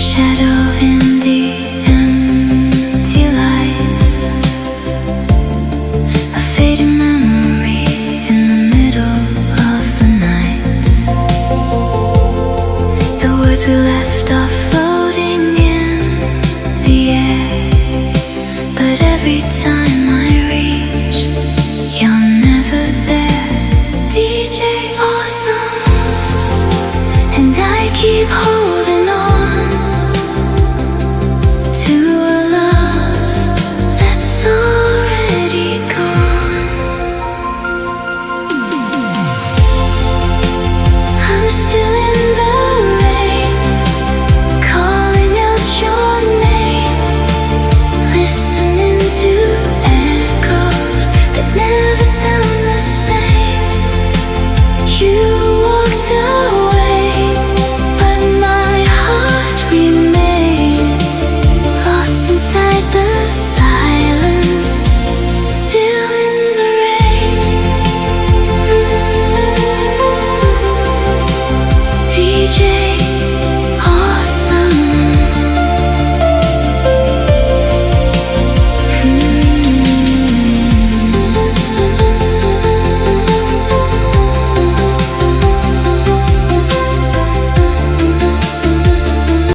shadow in the empty light, a fading memory in the middle of the night. The words we left are floating in the air, but every time I reach, you're never there. DJ awesome, and I keep holding